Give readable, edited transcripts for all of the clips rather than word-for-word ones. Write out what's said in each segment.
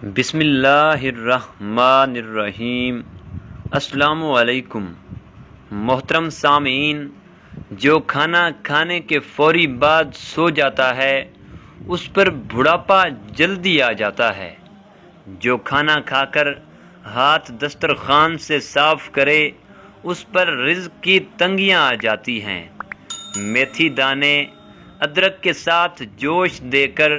بسم اللہ الرحمن الرحیم۔ السلام علیکم محترم سامعین، جو کھانا کھانے کے فوری بعد سو جاتا ہے اس پر بڑھاپا جلدی آ جاتا ہے۔ جو کھانا کھا کر ہاتھ دسترخوان سے صاف کرے اس پر رزق کی تنگیاں آ جاتی ہیں۔ میتھی دانے ادرک کے ساتھ جوش دے کر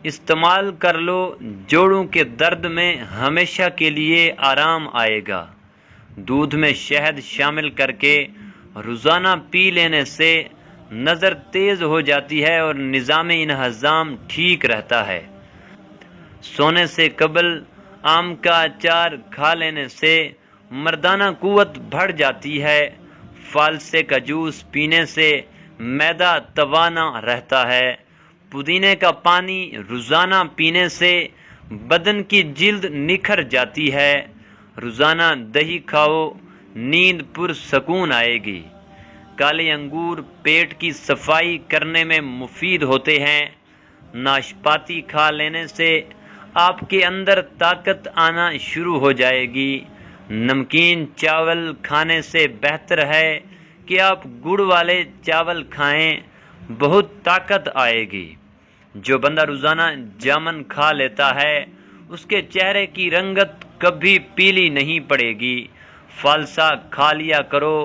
استعمال کر لو، جوڑوں کے درد میں ہمیشہ کے لیے آرام آئے گا۔ دودھ میں شہد شامل کر کے روزانہ پی لینے سے نظر تیز ہو جاتی ہے اور نظام انہضام ٹھیک رہتا ہے۔ سونے سے قبل آم کا اچار کھا لینے سے مردانہ قوت بڑھ جاتی ہے۔ فالسے کا جوس پینے سے معدہ توانا رہتا ہے۔ پودینے کا پانی روزانہ پینے سے بدن کی جلد نکھر جاتی ہے۔ روزانہ دہی کھاؤ، نیند پرسکون آئے گی۔ کالے انگور پیٹ کی صفائی کرنے میں مفید ہوتے ہیں۔ ناشپاتی کھا لینے سے آپ کے اندر طاقت آنا شروع ہو جائے گی۔ نمکین چاول کھانے سے بہتر ہے کہ آپ گڑ والے چاول کھائیں، بہت طاقت آئے گی۔ جو بندہ روزانہ جامن کھا لیتا ہے اس کے چہرے کی رنگت کبھی پیلی نہیں پڑے گی۔ فالسا کھا لیا کرو،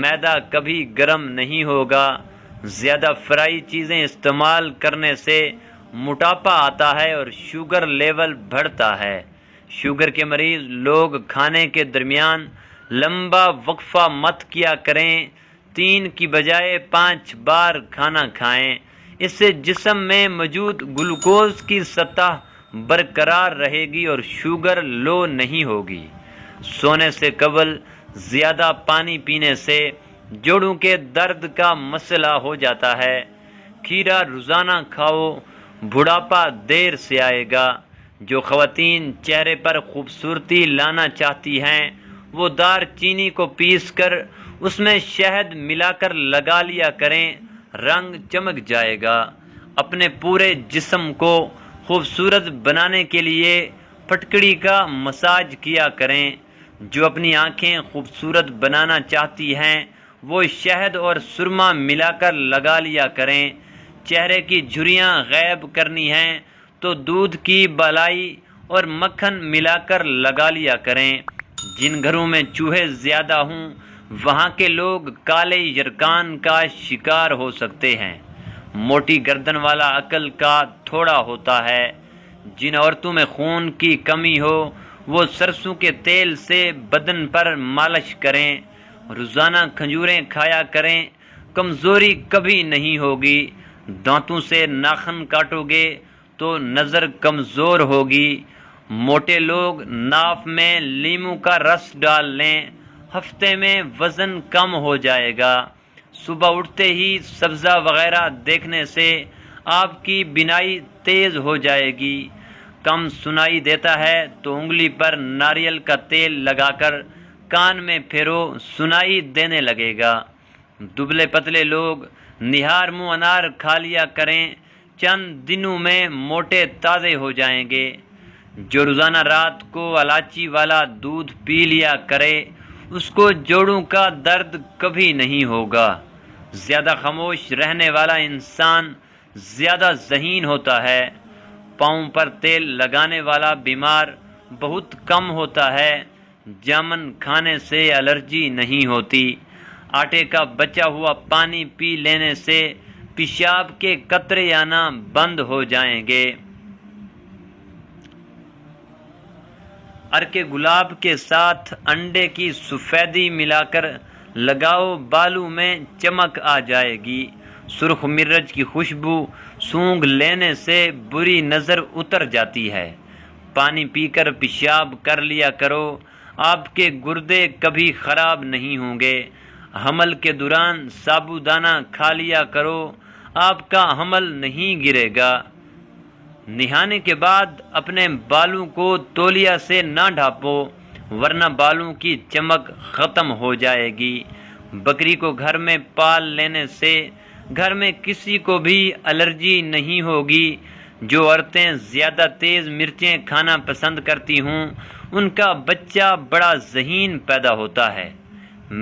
معدہ کبھی گرم نہیں ہوگا۔ زیادہ فرائی چیزیں استعمال کرنے سے موٹاپا آتا ہے اور شوگر لیول بڑھتا ہے۔ شوگر کے مریض لوگ کھانے کے درمیان لمبا وقفہ مت کیا کریں، 3 کی بجائے 5 بار کھانا کھائیں۔ اس سے جسم میں موجود گلوکوز کی سطح برقرار رہے گی اور شوگر لو نہیں ہوگی۔ سونے سے قبل زیادہ پانی پینے سے جوڑوں کے درد کا مسئلہ ہو جاتا ہے۔ کھیرا روزانہ کھاؤ، بڑھاپا دیر سے آئے گا۔ جو خواتین چہرے پر خوبصورتی لانا چاہتی ہیں وہ دار چینی کو پیس کر اس میں شہد ملا کر لگا لیا کریں، رنگ چمک جائے گا۔ اپنے پورے جسم کو خوبصورت بنانے کے لیے پھٹکڑی کا مساج کیا کریں۔ جو اپنی آنکھیں خوبصورت بنانا چاہتی ہیں وہ شہد اور سرما ملا کر لگا لیا کریں۔ چہرے کی جھریاں غائب کرنی ہیں تو دودھ کی بالائی اور مکھن ملا کر لگا لیا کریں۔ جن گھروں میں چوہے زیادہ ہوں وہاں کے لوگ کالے یرکان کا شکار ہو سکتے ہیں۔ موٹی گردن والا عقل کا تھوڑا ہوتا ہے۔ جن عورتوں میں خون کی کمی ہو وہ سرسوں کے تیل سے بدن پر مالش کریں۔ روزانہ کھجوریں کھایا کریں، کمزوری کبھی نہیں ہوگی۔ دانتوں سے ناخن کاٹو گے تو نظر کمزور ہوگی۔ موٹے لوگ ناف میں لیموں کا رس ڈال لیں، ہفتے میں وزن کم ہو جائے گا۔ صبح اٹھتے ہی سبزہ وغیرہ دیکھنے سے آپ کی بینائی تیز ہو جائے گی۔ کم سنائی دیتا ہے تو انگلی پر ناریل کا تیل لگا کر کان میں پھیرو، سنائی دینے لگے گا۔ دبلے پتلے لوگ نہار منہ انار کھا لیا کریں، چند دنوں میں موٹے تازے ہو جائیں گے۔ جو روزانہ رات کو الائچی والا دودھ پی لیا کرے اس کو جوڑوں کا درد کبھی نہیں ہوگا۔ زیادہ خاموش رہنے والا انسان زیادہ ذہین ہوتا ہے۔ پاؤں پر تیل لگانے والا بیمار بہت کم ہوتا ہے۔ جامن کھانے سے الرجی نہیں ہوتی۔ آٹے کا بچا ہوا پانی پی لینے سے پیشاب کے قطرے آنا بند ہو جائیں گے۔ ارک گلاب کے ساتھ انڈے کی سفیدی ملا کر لگاؤ، بالوں میں چمک آ جائے گی۔ سرخ مرچ کی خوشبو سونگھ لینے سے بری نظر اتر جاتی ہے۔ پانی پی کر پیشاب کر لیا کرو، آپ کے گردے کبھی خراب نہیں ہوں گے۔ حمل کے دوران سابودانہ کھا لیا کرو، آپ کا حمل نہیں گرے گا۔ نہانے کے بعد اپنے بالوں کو تولیہ سے نہ ڈھانپو ورنہ بالوں کی چمک ختم ہو جائے گی۔ بکری کو گھر میں پال لینے سے گھر میں کسی کو بھی الرجی نہیں ہوگی۔ جو عورتیں زیادہ تیز مرچیں کھانا پسند کرتی ہوں ان کا بچہ بڑا ذہین پیدا ہوتا ہے۔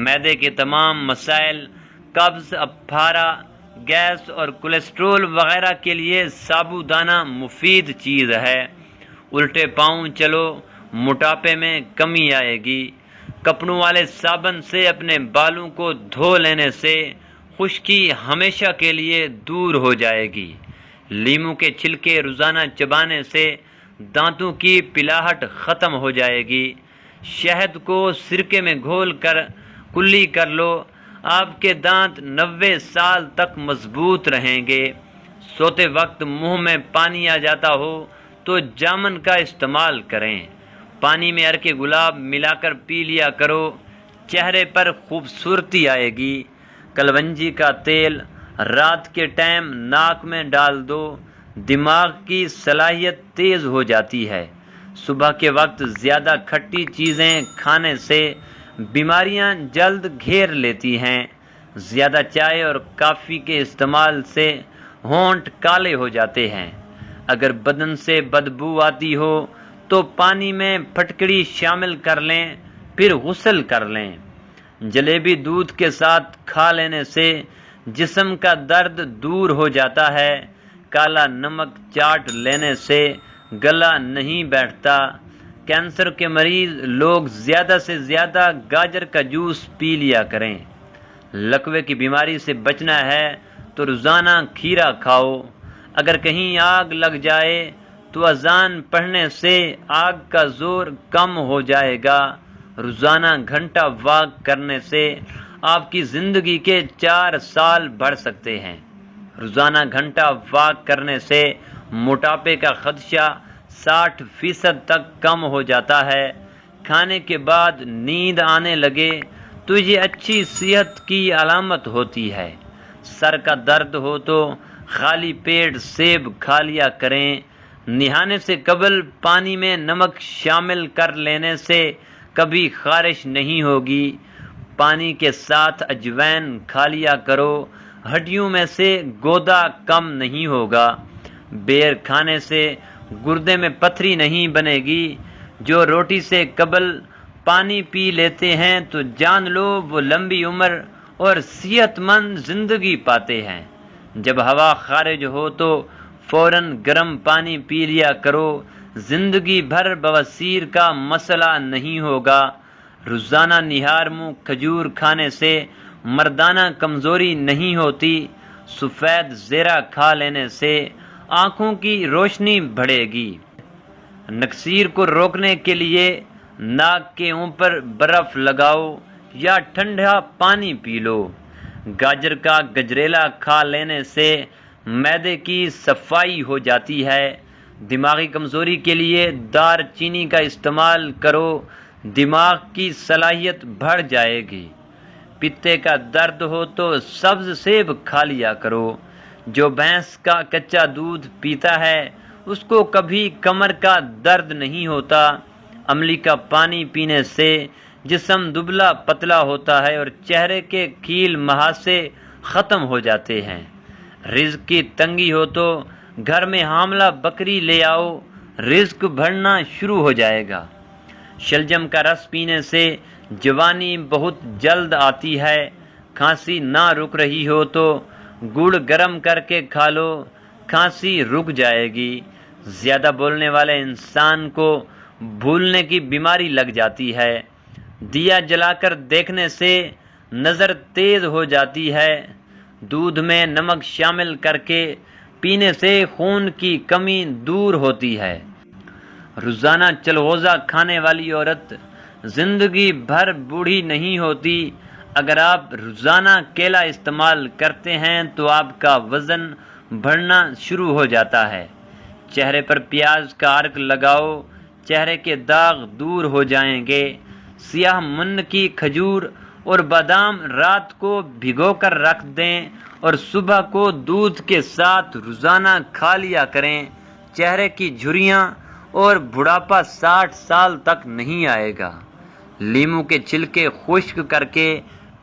معدے کے تمام مسائل، قبض، اپھارا، گیس اور کولیسٹرول وغیرہ کے لیے سابودانہ مفید چیز ہے۔ الٹے پاؤں چلو، موٹاپے میں کمی آئے گی۔ کپڑوں والے صابن سے اپنے بالوں کو دھو لینے سے خشکی ہمیشہ کے لیے دور ہو جائے گی۔ لیموں کے چھلکے روزانہ چبانے سے دانتوں کی پلاہٹ ختم ہو جائے گی۔ شہد کو سرکے میں گھول کر کلی کر لو، آپ کے دانت 90 سال تک مضبوط رہیں گے۔ سوتے وقت منہ میں پانی آ جاتا ہو تو جامن کا استعمال کریں۔ پانی میں عرق گلاب ملا کر پی لیا کرو، چہرے پر خوبصورتی آئے گی۔ کلونجی کا تیل رات کے ٹائم ناک میں ڈال دو، دماغ کی صلاحیت تیز ہو جاتی ہے۔ صبح کے وقت زیادہ کھٹی چیزیں کھانے سے بیماریاں جلد گھیر لیتی ہیں۔ زیادہ چائے اور کافی کے استعمال سے ہونٹ کالے ہو جاتے ہیں۔ اگر بدن سے بدبو آتی ہو تو پانی میں پھٹکڑی شامل کر لیں، پھر غسل کر لیں۔ جلیبی دودھ کے ساتھ کھا لینے سے جسم کا درد دور ہو جاتا ہے۔ کالا نمک چاٹ لینے سے گلا نہیں بیٹھتا۔ کینسر کے مریض لوگ زیادہ سے زیادہ گاجر کا جوس پی لیا کریں۔ لکوے کی بیماری سے بچنا ہے تو روزانہ کھیرا کھاؤ۔ اگر کہیں آگ لگ جائے تو اذان پڑھنے سے آگ کا زور کم ہو جائے گا۔ روزانہ گھنٹہ واک کرنے سے آپ کی زندگی کے 4 سال بڑھ سکتے ہیں۔ روزانہ گھنٹہ واک کرنے سے موٹاپے کا خدشہ 60% تک کم ہو جاتا ہے۔ کھانے کے بعد نیند آنے لگے تو یہ اچھی صحت کی علامت ہوتی ہے۔ سر کا درد ہو تو خالی پیٹ سیب کھا لیا کریں۔ نہانے سے قبل پانی میں نمک شامل کر لینے سے کبھی خارش نہیں ہوگی۔ پانی کے ساتھ اجوائن کھا لیا کرو، ہڈیوں میں سے گودا کم نہیں ہوگا۔ بیر کھانے سے گردے میں پتھری نہیں بنے گی۔ جو روٹی سے قبل پانی پی لیتے ہیں تو جان لو وہ لمبی عمر اور صحت مند زندگی پاتے ہیں۔ جب ہوا خارج ہو تو فوراً گرم پانی پی لیا کرو، زندگی بھر بواسیر کا مسئلہ نہیں ہوگا۔ روزانہ نہار منہ کھجور کھانے سے مردانہ کمزوری نہیں ہوتی۔ سفید زیرہ کھا لینے سے آنکھوں کی روشنی بڑھے گی۔ نکسیر کو روکنے کے لیے ناک کے اوپر برف لگاؤ یا ٹھنڈا پانی پی لو۔ گاجر کا گجریلا کھا لینے سے معدے کی صفائی ہو جاتی ہے۔ دماغی کمزوری کے لیے دار چینی کا استعمال کرو، دماغ کی صلاحیت بڑھ جائے گی۔ پتے کا درد ہو تو سبز سیب کھا لیا کرو۔ جو بھینس کا کچا دودھ پیتا ہے اس کو کبھی کمر کا درد نہیں ہوتا۔ املی کا پانی پینے سے جسم دبلا پتلا ہوتا ہے اور چہرے کے کیل مہاسے ختم ہو جاتے ہیں۔ رزق کی تنگی ہو تو گھر میں حاملہ بکری لے آؤ، رزق بڑھنا شروع ہو جائے گا۔ شلجم کا رس پینے سے جوانی بہت جلد آتی ہے۔ کھانسی نہ رک رہی ہو تو گڑ گرم کر کے کھا لو، کھانسی رک جائے گی۔ زیادہ بولنے والے انسان کو بھولنے کی بیماری لگ جاتی ہے۔ دیا جلا کر دیکھنے سے نظر تیز ہو جاتی ہے۔ دودھ میں نمک شامل کر کے پینے سے خون کی کمی دور ہوتی ہے۔ روزانہ چلغوزہ کھانے والی عورت زندگی بھر بوڑھی نہیں ہوتی۔ اگر آپ روزانہ کیلا استعمال کرتے ہیں تو آپ کا وزن بڑھنا شروع ہو جاتا ہے۔ چہرے پر پیاز کا عرق لگاؤ، چہرے کے داغ دور ہو جائیں گے۔ سیاہ من کی کھجور اور بادام رات کو بھگو کر رکھ دیں اور صبح کو دودھ کے ساتھ روزانہ کھا لیا کریں۔ چہرے کی جھریاں اور بڑھاپا 60 سال تک نہیں آئے گا۔ لیموں کے چھلکے خشک کر کے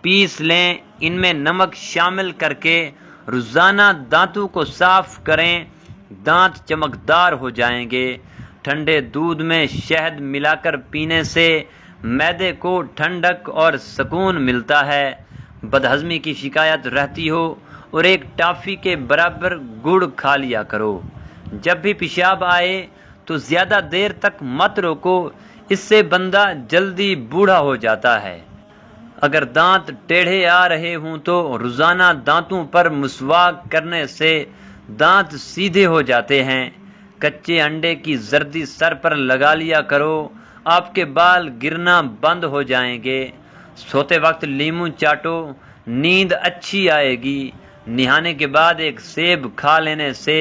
پیس لیں، ان میں نمک شامل کر کے روزانہ دانتوں کو صاف کریں۔ دانت چمکدار ہو جائیں گے۔ ٹھنڈے دودھ میں شہد ملا کر پینے سے معدے کو ٹھنڈک اور سکون ملتا ہے۔ بدہضمی کی شکایت رہتی ہو اور ایک ٹافی کے برابر گڑ کھا لیا کرو۔ جب بھی پیشاب آئے تو زیادہ دیر تک مت روکو، اس سے بندہ جلدی بوڑھا ہو جاتا ہے۔ اگر دانت ٹیڑھے آ رہے ہوں تو روزانہ دانتوں پر مسواک کرنے سے دانت سیدھے ہو جاتے ہیں۔ کچے انڈے کی زردی سر پر لگا لیا کرو، آپ کے بال گرنا بند ہو جائیں گے۔ سوتے وقت لیموں چاٹو، نیند اچھی آئے گی۔ نہانے کے بعد ایک سیب کھا لینے سے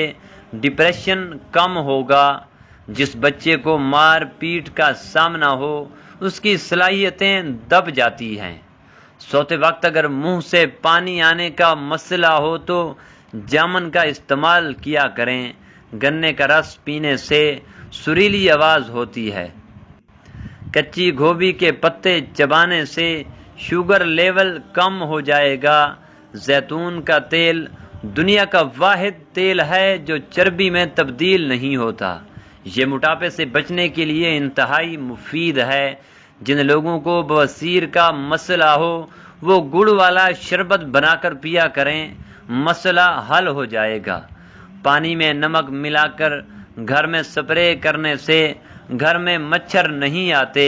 ڈپریشن کم ہوگا۔ جس بچے کو مار پیٹ کا سامنا ہو اس کی صلاحیتیں دب جاتی ہیں۔ سوتے وقت اگر منہ سے پانی آنے کا مسئلہ ہو تو جامن کا استعمال کیا کریں۔ گنے کا رس پینے سے سریلی آواز ہوتی ہے۔ کچی گوبھی کے پتے چبانے سے شوگر لیول کم ہو جائے گا۔ زیتون کا تیل دنیا کا واحد تیل ہے جو چربی میں تبدیل نہیں ہوتا۔ یہ موٹاپے سے بچنے کے لیے انتہائی مفید ہے۔ جن لوگوں کو بواسیر کا مسئلہ ہو وہ گڑ والا شربت بنا کر پیا کریں، مسئلہ حل ہو جائے گا۔ پانی میں نمک ملا کر گھر میں سپرے کرنے سے گھر میں مچھر نہیں آتے۔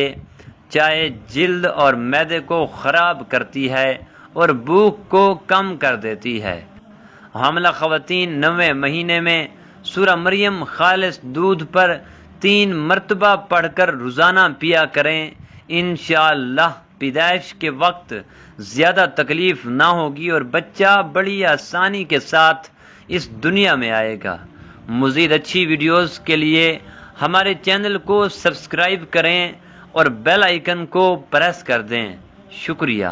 چائے جلد اور معدے کو خراب کرتی ہے اور بھوک کو کم کر دیتی ہے۔ حاملہ خواتین 9ویں مہینے میں سورہ مریم خالص دودھ پر 3 مرتبہ پڑھ کر روزانہ پیا کریں۔ انشاءاللہ پیدائش کے وقت زیادہ تکلیف نہ ہوگی اور بچہ بڑی آسانی کے ساتھ اس دنیا میں آئے گا۔ مزید اچھی ویڈیوز کے لیے ہمارے چینل کو سبسکرائب کریں اور بیل آئیکن کو پریس کر دیں۔ شکریہ۔